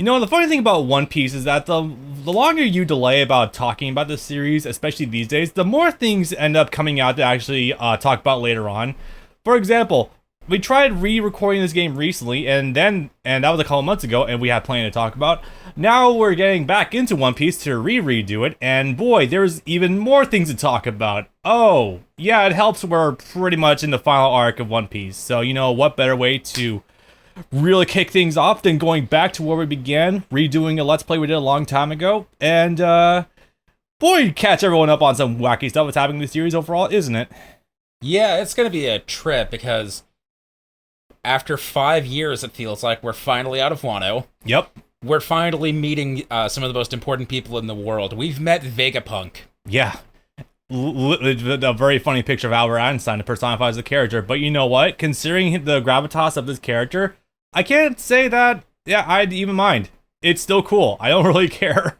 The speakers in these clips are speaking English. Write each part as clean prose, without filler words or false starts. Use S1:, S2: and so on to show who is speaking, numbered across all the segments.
S1: You know, the funny thing about One Piece is that the longer you delay about talking about the series, especially these days, the more things end up coming out to actually talk about later on. For example, we tried re-recording this game recently, and that was a couple months ago, and we had plenty to talk about. Now we're getting back into One Piece to redo it, and boy, there's even more things to talk about. Oh, yeah, it helps we're pretty much in the final arc of One Piece, so you know, what better way to really kick things off than going back to where we began, redoing a Let's Play we did a long time ago, and boy, catch everyone up on some wacky stuff that's happening in the series overall, isn't it?
S2: Yeah, it's gonna be a trip because after 5 years, it feels like we're finally out of Wano.
S1: Yep.
S2: We're finally meeting some of the most important people in the world. We've met Vegapunk.
S1: Yeah. A very funny picture of Albert Einstein that personifies the character, but you know what? Considering the gravitas of this character, I can't say that, yeah, I'd even mind. It's still cool. I don't really care.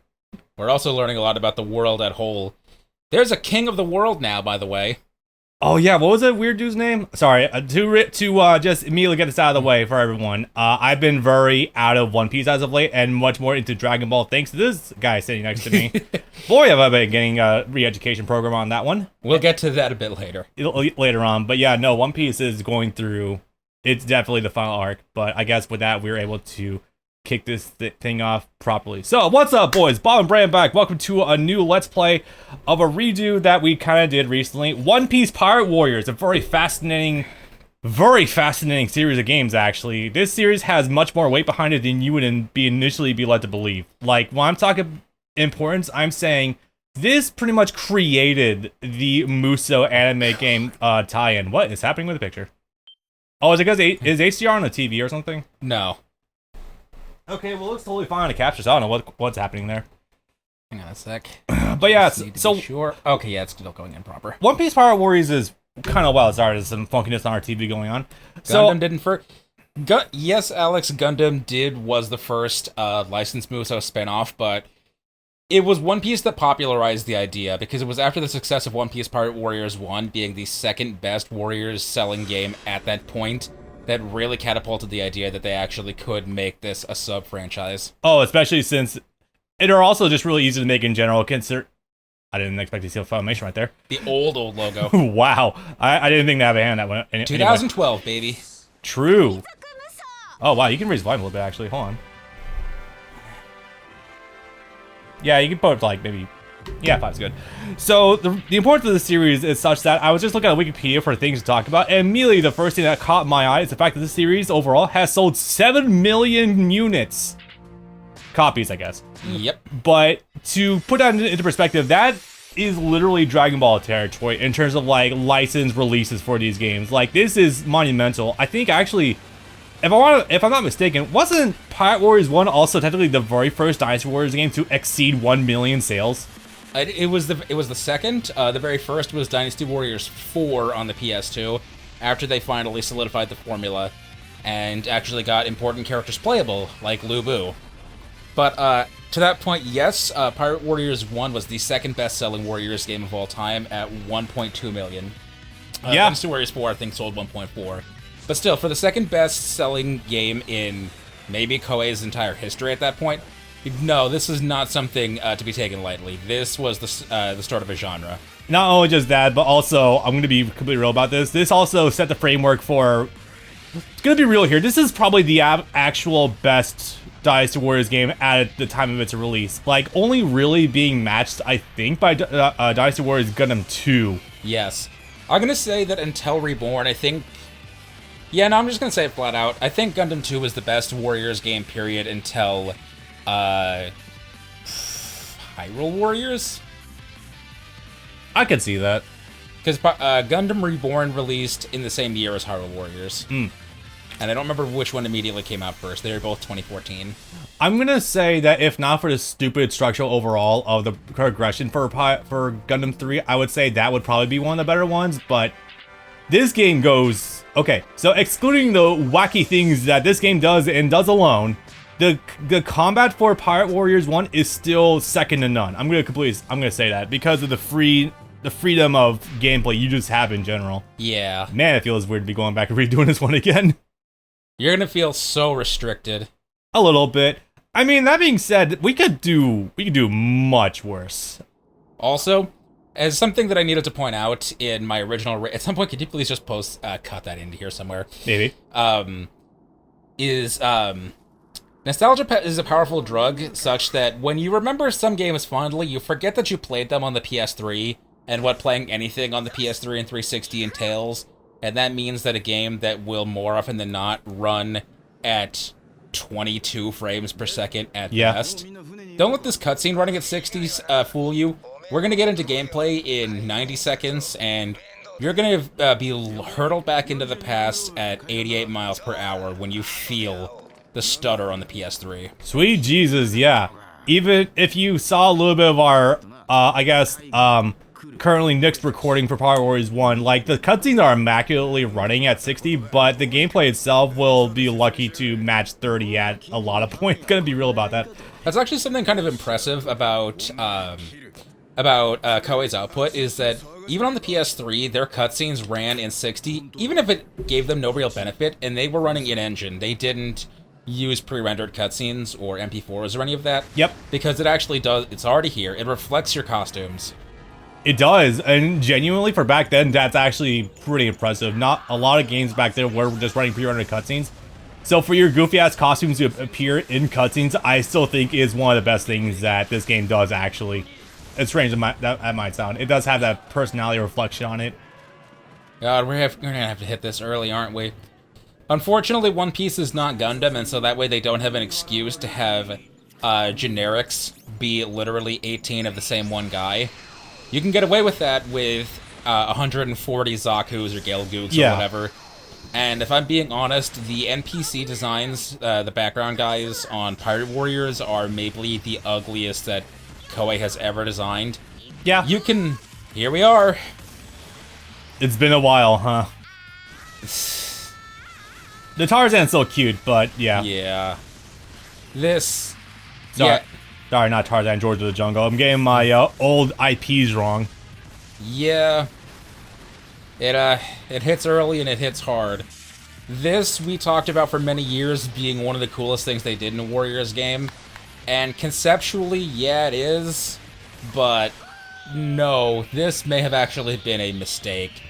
S2: We're also learning a lot about the world at whole. There's a king of the world now, by the way.
S1: Oh yeah, what was that weird dude's name? Sorry, to just immediately get this out of the way for everyone. I've been very out of One Piece as of late, and much more into Dragon Ball thanks to this guy sitting next to me. Boy, have I been getting a re-education program on that one.
S2: We'll get to that a bit later.
S1: Later on, but yeah, no, One Piece is going through. It's definitely the final arc, but I guess with that we were able to kick this thing off properly. So, what's up, boys? Bob and Brand back. Welcome to a new Let's Play of a redo that we kind of did recently. One Piece Pirate Warriors, a very fascinating series of games, actually. This series has much more weight behind it than you would initially be led to believe. Like, when I'm talking importance, I'm saying this pretty much created the Muso anime game tie-in. What is happening with the picture? Oh, is it because is HDR on the TV or something?
S2: No.
S1: Okay, well, it's totally fine on the capture, so I don't know what's happening there.
S2: Hang on a sec.
S1: But yeah, so
S2: sure. Okay, yeah, it's still going in proper.
S1: One Piece Pirate Warriors is kind of wild. Sorry, there's some funkiness on our TV going on.
S2: Gundam didn't first. Yes, Alex, Gundam was the first licensed Muso spinoff, but it was One Piece that popularized the idea because it was after the success of One Piece Pirate Warriors 1 being the second best Warriors selling game at that point that really catapulted the idea that they actually could make this a sub-franchise.
S1: Oh, especially since it are also just really easy to make in general. I didn't expect to see a Filmation right there.
S2: The old logo.
S1: Wow. I didn't think they have a hand that went.
S2: 2012, baby.
S1: True. Oh, wow. You can raise volume a little bit, actually. Hold on. Yeah, you can put it like maybe... Yeah, 5's good. So, the importance of the series is such that I was just looking at Wikipedia for things to talk about, and immediately the first thing that caught my eye is the fact that this series overall has sold 7 million units. Copies, I guess.
S2: Yep.
S1: But to put that into perspective, that is literally Dragon Ball territory in terms of like licensed releases for these games. Like, this is monumental. I think actually, if I'm not mistaken, wasn't Pirate Warriors 1 also technically the very first Dynasty Warriors game to exceed 1 million sales?
S2: It was the second. The very first was Dynasty Warriors 4 on the PS2, after they finally solidified the formula and actually got important characters playable, like Lu Bu. But to that point, yes, Pirate Warriors 1 was the second best-selling Warriors game of all time at 1.2 million.
S1: Yeah.
S2: Dynasty Warriors 4, I think, sold 1.4. But still, for the second best-selling game in maybe Koei's entire history at that point, no, this is not something to be taken lightly. This was the start of a genre.
S1: Not only just that, but also, I'm going to be completely real about this. This also set the framework for... It's going to be real here. This is probably the actual best Dynasty Warriors game at the time of its release. Like, only really being matched, I think, by Dynasty Warriors Gundam 2.
S2: Yes. I'm going to say that until Reborn, I think... Yeah, no, I'm just going to say it flat out. I think Gundam 2 was the best Warriors game, period, until... Hyrule Warriors?
S1: I could see that.
S2: Because Gundam Reborn released in the same year as Hyrule Warriors. And I don't remember which one immediately came out first. They were both 2014.
S1: I'm gonna say that if not for the stupid structural overall of the progression for Gundam 3, I would say that would probably be one of the better ones, but this game goes... Okay, so excluding the wacky things that this game does and does alone, the combat for Pirate Warriors 1 is still second to none. I'm gonna say that because of the freedom of gameplay you just have in general.
S2: Yeah.
S1: Man, it feels weird to be going back and redoing this one again.
S2: You're gonna feel so restricted.
S1: A little bit. I mean, that being said, we could do much worse.
S2: Also, as something that I needed to point out in my original, at some point, could you please just cut that into here somewhere?
S1: Maybe.
S2: Nostalgia is a powerful drug, such that when you remember some games fondly, you forget that you played them on the PS3 and what playing anything on the PS3 and 360 entails. And that means that a game that will more often than not run at 22 frames per second at best. Don't let this cutscene running at 60 fool you. We're going to get into gameplay in 90 seconds, and you're going to be hurtled back into the past at 88 miles per hour when you feel the stutter on the PS3.
S1: Sweet Jesus, yeah. Even if you saw a little bit of our, currently Nick's recording for Power Warriors 1, like, the cutscenes are immaculately running at 60, but the gameplay itself will be lucky to match 30 at a lot of points. Gonna be real about that.
S2: That's actually something kind of impressive about Koei's output, is that even on the PS3, their cutscenes ran in 60, even if it gave them no real benefit, and they were running in-engine. They didn't use pre-rendered cutscenes or MP4s or any of that.
S1: Yep.
S2: Because it actually does, it's already here. It reflects your costumes.
S1: It does, and genuinely for back then, that's actually pretty impressive. Not a lot of games back then were just running pre-rendered cutscenes. So for your goofy-ass costumes to appear in cutscenes, I still think is one of the best things that this game does, actually. As strange as that might sound. It does have that personality reflection on it.
S2: God, we're gonna have to hit this early, aren't we? Unfortunately, One Piece is not Gundam, and so that way they don't have an excuse to have generics be literally 18 of the same one guy. You can get away with that with 140 Zakus or Gelgooks or whatever. And if I'm being honest, the NPC designs, the background guys on Pirate Warriors, are maybe the ugliest that Koei has ever designed.
S1: Yeah.
S2: You can... Here we are.
S1: It's been a while, huh? The Tarzan's still cute, but yeah.
S2: Yeah. This...
S1: Sorry,
S2: yeah.
S1: Sorry, not Tarzan, George of the Jungle. I'm getting my old IPs wrong.
S2: Yeah. It hits early and it hits hard. This, we talked about for many years being one of the coolest things they did in a Warriors game. And conceptually, yeah, it is. But no, this may have actually been a mistake.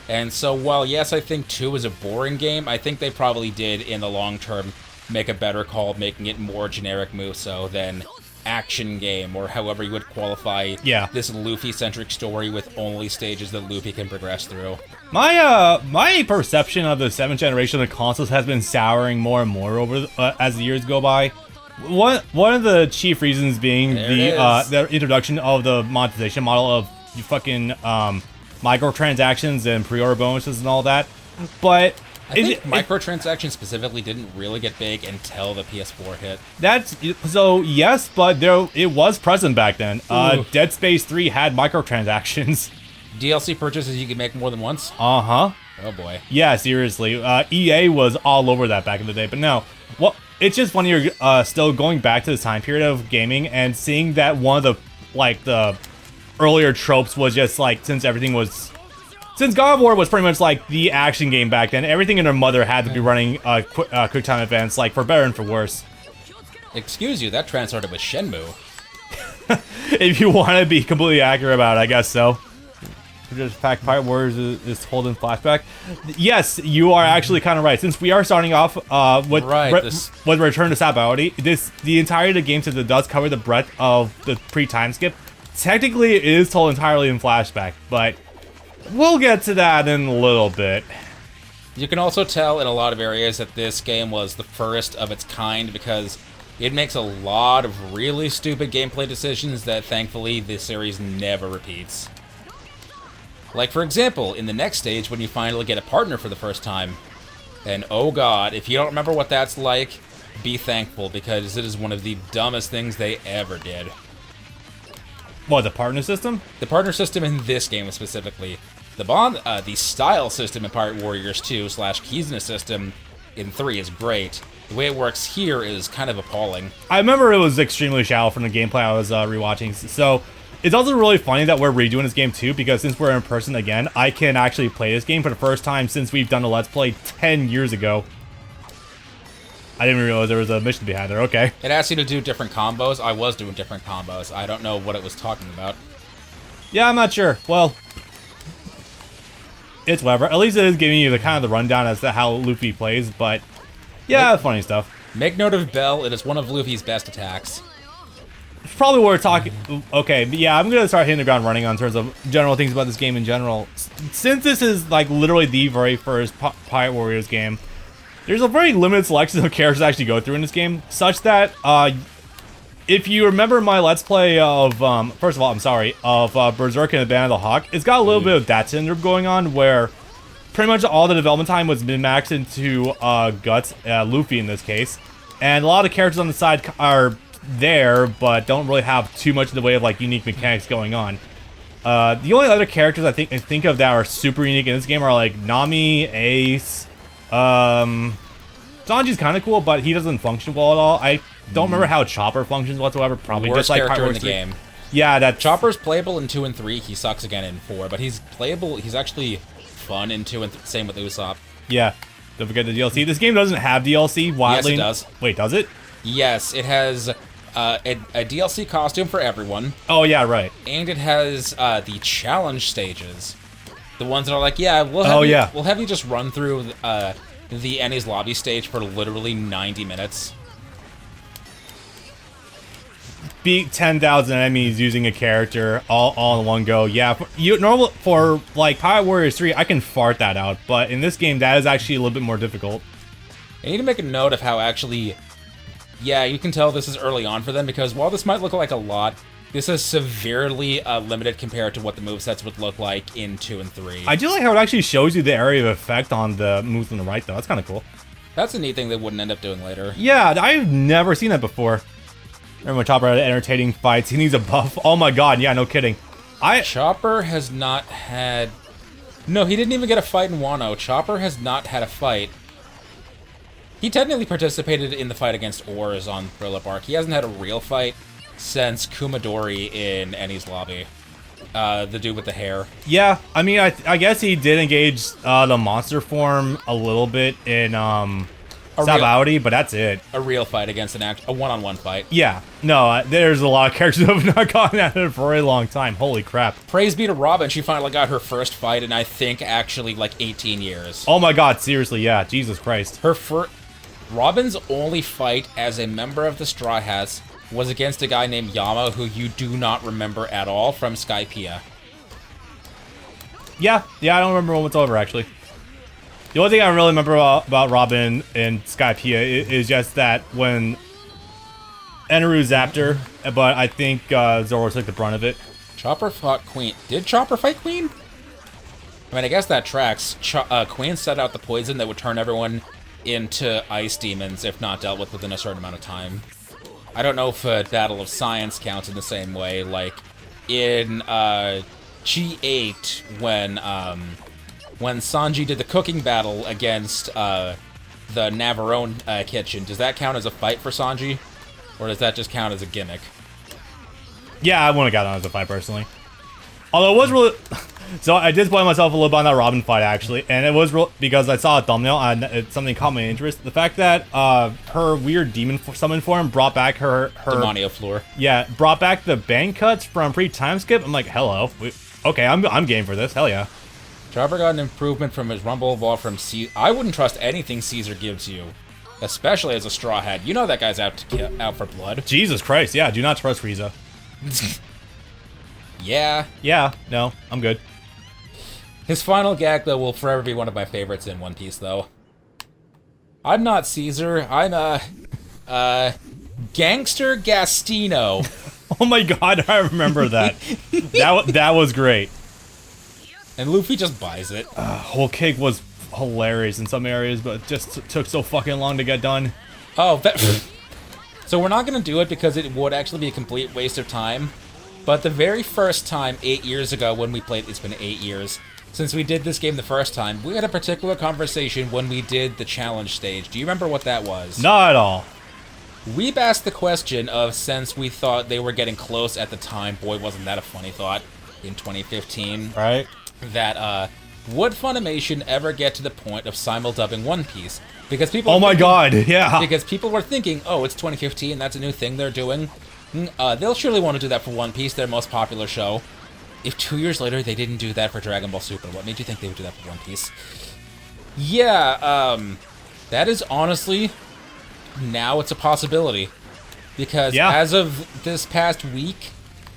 S2: And so while, yes, I think 2 is a boring game, I think they probably did, in the long term, make a better call, making it more generic Muso than action game, or however you would qualify this Luffy-centric story with only stages that Luffy can progress through.
S1: My perception of the 7th generation of the consoles has been souring more and more over as the years go by. One of the chief reasons being the introduction of the monetization model of fucking microtransactions and pre-order bonuses and all that. But
S2: I think microtransactions specifically didn't really get big until the PS4 hit.
S1: That's so, yes, but it was present back then. Dead Space 3 had microtransactions.
S2: DLC purchases you could make more than once?
S1: Uh-huh.
S2: Oh boy.
S1: Yeah, seriously. EA was all over that back in the day, but no. Well, it's just when you're still going back to the time period of gaming and seeing that one of the earlier tropes was just like, since God of War was pretty much like the action game back then, everything in their mother had to be running quick time events, like for better and for worse.
S2: Excuse you, that translated with Shenmue.
S1: If you want to be completely accurate about it, I guess so. Just fact, Pirate Warriors is holding flashback. Yes, you are actually kind of right. Since we are starting off with Return to Sabality, the entirety of the game, since it does cover the breadth of the pre-time skip, technically it is told entirely in flashback, but we'll get to that in a little bit.
S2: You can also tell in a lot of areas that this game was the first of its kind, because it makes a lot of really stupid gameplay decisions that thankfully the series never repeats. Like, for example, in the next stage when you finally get a partner for the first time. And oh god, if you don't remember what that's like, be thankful, because it is one of the dumbest things they ever did.
S1: What, the partner system?
S2: The partner system in this game specifically. The style system in Pirate Warriors 2 / Kizuna system in 3 is great. The way it works here is kind of appalling.
S1: I remember it was extremely shallow from the gameplay I was rewatching, so it's also really funny that we're redoing this game too, because since we're in person again, I can actually play this game for the first time since we've done a Let's Play 10 years ago. I didn't even realize there was a mission behind there. Okay.
S2: It asked you to do different combos. I was doing different combos. I don't know what it was talking about.
S1: Yeah, I'm not sure. Well, it's whatever. At least it is giving you the kind of the rundown as to how Luffy plays, but yeah, funny stuff.
S2: Make note of Bell. It is one of Luffy's best attacks.
S1: It's probably worth talking. Okay, but yeah, I'm gonna start hitting the ground running on terms of general things about this game in general. Since this is like literally the very first Pirate Warriors game, there's a very limited selection of characters to actually go through in this game, such that if you remember my Let's Play of first of all, I'm sorry, of Berserk and the Band of the Hawk, it's got a little bit of that syndrome going on where pretty much all the development time was min-maxed into Guts, Luffy in this case, and a lot of the characters on the side are there, but don't really have too much in the way of like unique mechanics going on. The only other characters I think of that are super unique in this game are like Nami, Ace, Sanji's kind of cool, but he doesn't function well at all. I don't remember how Chopper functions whatsoever. Probably
S2: Worst
S1: just like
S2: character
S1: Pirate
S2: in the
S1: 3.
S2: game.
S1: Yeah, that
S2: Chopper's playable in 2 and 3. He sucks again in 4, but he's playable. He's actually fun in 2 and same with Usopp.
S1: Yeah, don't forget the DLC. This game doesn't have DLC. Wildly.
S2: Yes, it does.
S1: Wait, does it?
S2: Yes, it has a DLC costume for everyone.
S1: Oh yeah, right.
S2: And it has the challenge stages. The ones that are like, yeah, we'll have you just run through the Enies lobby stage for literally 90 minutes.
S1: Beat 10,000 enemies using a character all in one go. Yeah, for like Pirate Warriors 3, I can fart that out, but in this game, that is actually a little bit more difficult.
S2: I need to make a note of how actually, yeah, you can tell this is early on for them, because while this might look like a lot, this is severely limited compared to what the movesets would look like in 2 and 3.
S1: I do like how it actually shows you the area of effect on the moves on the right, though. That's kind of cool.
S2: That's a neat thing they wouldn't end up doing later.
S1: Yeah, I've never seen that before. Remember when Chopper had entertaining fights? He needs a buff. Oh my god, yeah, no kidding.
S2: Chopper has not had... No, he didn't even get a fight in Wano. Chopper has not had a fight. He technically participated in the fight against Oars on Thriller Bark. He hasn't had a real fight since Kumadori in Enies lobby. The dude with the hair.
S1: Yeah, I mean, I guess he did engage the monster form a little bit in Sabaody, but that's it.
S2: A real fight against a one-on-one fight.
S1: Yeah, no, there's a lot of characters that have not gotten at it for a very long time. Holy crap.
S2: Praise be to Robin, she finally got her first fight in, I think, actually, like 18 years.
S1: Oh my god, seriously, yeah, Jesus Christ.
S2: Robin's only fight as a member of the Straw Hats was against a guy named Yama, who you do not remember at all, from Skypiea.
S1: Yeah, I don't remember one whatsoever, actually. The only thing I really remember about Robin and Skypiea is just that when Eneru zapped her, but I think Zoro took the brunt of it.
S2: Chopper fought Queen. Did Chopper fight Queen? I mean, I guess that tracks. Queen set out the poison that would turn everyone into ice demons if not dealt with within a certain amount of time. I don't know if Battle of Science counts in the same way, like in G8 when Sanji did the cooking battle against the Navarone kitchen. Does that count as a fight for Sanji? Or does that just count as a gimmick?
S1: Yeah, I wouldn't have got on as a fight, personally. Although it was really... So I did spoil myself a little bit on that Robin fight, actually. And it was because I saw a thumbnail and something caught my interest. The fact that her weird demon summon form brought back her
S2: Demonio Floor.
S1: Yeah, brought back the bang cuts from pre-time skip. I'm like, hello. Okay, I'm game for this. Hell yeah.
S2: Chopper got an improvement from his Rumble Evolve from Caesar. I wouldn't trust anything Caesar gives you. Especially as a Straw Hat. You know that guy's out for blood.
S1: Jesus Christ, yeah, do not trust Frieza.
S2: Yeah.
S1: Yeah, no, I'm good.
S2: His final gag, though, will forever be one of my favorites in One Piece, though. I'm not Caesar, I'm Gangster Gastino.
S1: Oh my god, I remember that. that was great.
S2: And Luffy just buys it.
S1: Whole Cake was hilarious in some areas, but it just took so fucking long to get done.
S2: Oh, so we're not going to do it because it would actually be a complete waste of time. But the very first time, 8 years ago, when we played, it's been 8 years, since we did this game the first time, we had a particular conversation when we did the challenge stage. Do you remember what that was?
S1: Not at all.
S2: We've asked the question of, since we thought they were getting close at the time, boy, wasn't that a funny thought, in 2015.
S1: Right.
S2: That would Funimation ever get to the point of simuldubbing One Piece? Because people.
S1: Oh my god, yeah.
S2: Because people were thinking, oh, it's 2015, that's a new thing they're doing. They'll surely want to do that for One Piece, their most popular show. If 2 years later they didn't do that for Dragon Ball Super, what made you think they would do that for One Piece? Yeah, that is honestly, now it's a possibility. Because as of this past week,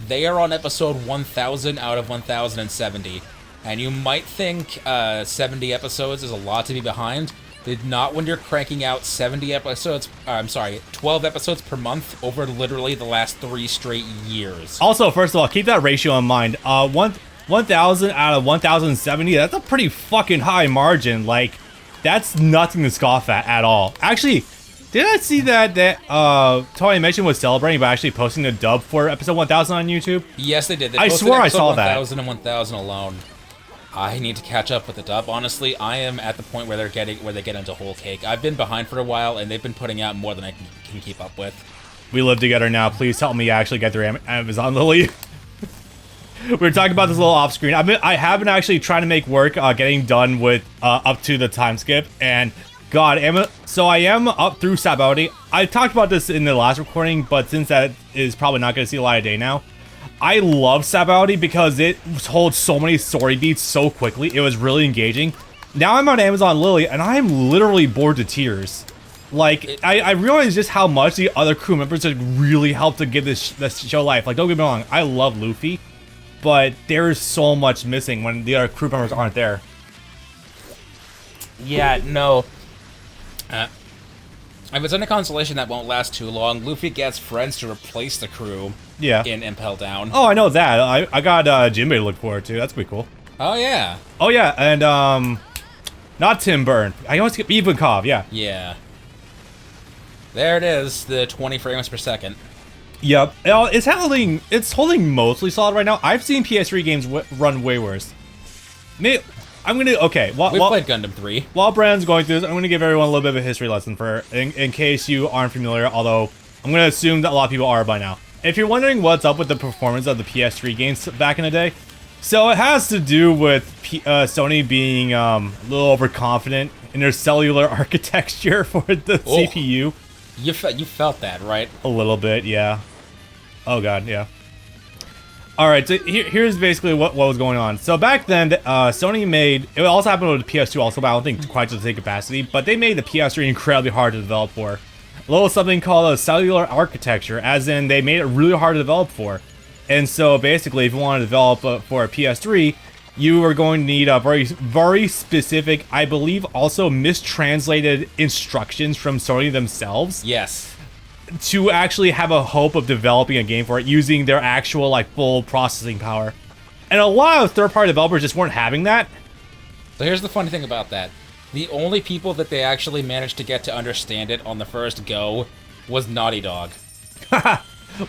S2: they are on episode 1000 out of 1070. And you might think 70 episodes is a lot to be behind. But not when you're cranking out 70 episodes, 12 episodes per month over literally the last 3 straight years.
S1: Also, first of all, keep that ratio in mind. 1,000 out of 1,070, that's a pretty fucking high margin. Like, that's nothing to scoff at all. Actually, did I see that Funimation was celebrating by actually posting a dub for episode 1000 on YouTube?
S2: Yes, they did. They
S1: I swear I saw that.
S2: 1000 and 1000 alone. I need to catch up with the dub. Honestly, I am at the point where they get into whole cake. I've been behind for a while, and they've been putting out more than I can keep up with.
S1: We live together now. Please help me actually get through Amazon Lily. We were talking about this a little off screen. I have been actually trying to make work getting done with up to the time skip, and God, so I am up through Sabaody. I talked about this in the last recording, but since that is probably not going to see a light of day now, I love Sabaody because it holds so many story beats so quickly. It was really engaging. Now I'm on Amazon Lily, and I'm literally bored to tears. Like, I realize just how much the other crew members have really helped to give this show life. Like, don't get me wrong, I love Luffy, but there's so much missing when the other crew members aren't there.
S2: Yeah, no. If it's in a constellation that won't last too long, Luffy gets friends to replace the crew in Impel Down.
S1: Oh, I know that. I got Jinbei to look forward to. That's pretty cool.
S2: Oh, yeah.
S1: Oh, yeah, and, not Tim Burn. I always get Ivankov, yeah.
S2: Yeah. There it is, the 20 frames per second.
S1: Yep. It's holding mostly solid right now. I've seen PS3 games run way worse. Maybe... We've played
S2: Gundam 3.
S1: While Brandon's going through this, I'm going to give everyone a little bit of a history lesson in case you aren't familiar, although I'm going to assume that a lot of people are by now. If you're wondering what's up with the performance of the PS3 games back in the day, so it has to do with Sony being a little overconfident in their cellular architecture for the CPU.
S2: You felt that, right?
S1: A little bit, yeah. Oh god, yeah. Alright, so here's basically what was going on. So back then, Sony made... It also happened with the PS2 also, but I don't think quite to the same capacity. But they made the PS3 incredibly hard to develop for. A little something called a cellular architecture, as in they made it really hard to develop for. And so basically, if you want to develop for a PS3, you are going to need a very, very specific, I believe also mistranslated instructions from Sony themselves.
S2: Yes.
S1: To actually have a hope of developing a game for it using their actual, like, full processing power. And a lot of third-party developers just weren't having that.
S2: So here's the funny thing about that. The only people that they actually managed to get to understand it on the first go was Naughty Dog.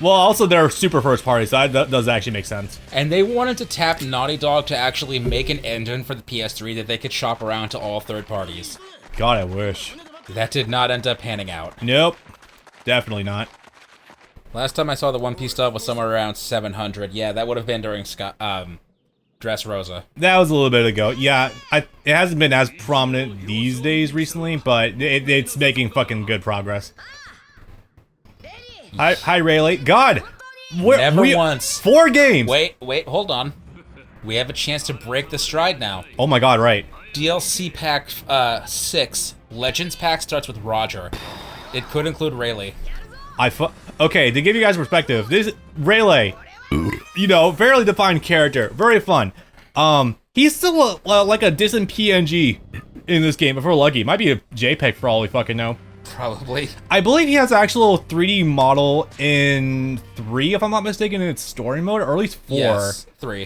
S1: Well, also they're super first party, so that does actually make sense.
S2: And they wanted to tap Naughty Dog to actually make an engine for the PS3 that they could shop around to all third parties.
S1: God, I wish.
S2: That did not end up panning out.
S1: Nope. Definitely not.
S2: Last time I saw the One Piece stuff was somewhere around 700. Yeah, that would have been during Dressrosa.
S1: That was a little bit ago. Yeah, it hasn't been as prominent these days recently, but it's making fucking good progress. Hi, Rayleigh. God!
S2: Never once.
S1: 4 games!
S2: Wait, hold on. We have a chance to break the stride now.
S1: Oh my god, right.
S2: DLC Pack 6. Legends Pack starts with Roger. It could include Rayleigh.
S1: Okay, to give you guys perspective, this Rayleigh, you know, fairly defined character, very fun. He's still like a distant PNG in this game, if we're lucky. Might be a JPEG for all we fucking know.
S2: Probably.
S1: I believe he has an actual 3D model in 3, if I'm not mistaken, in its story mode, or at least 4.
S2: Yes, 3.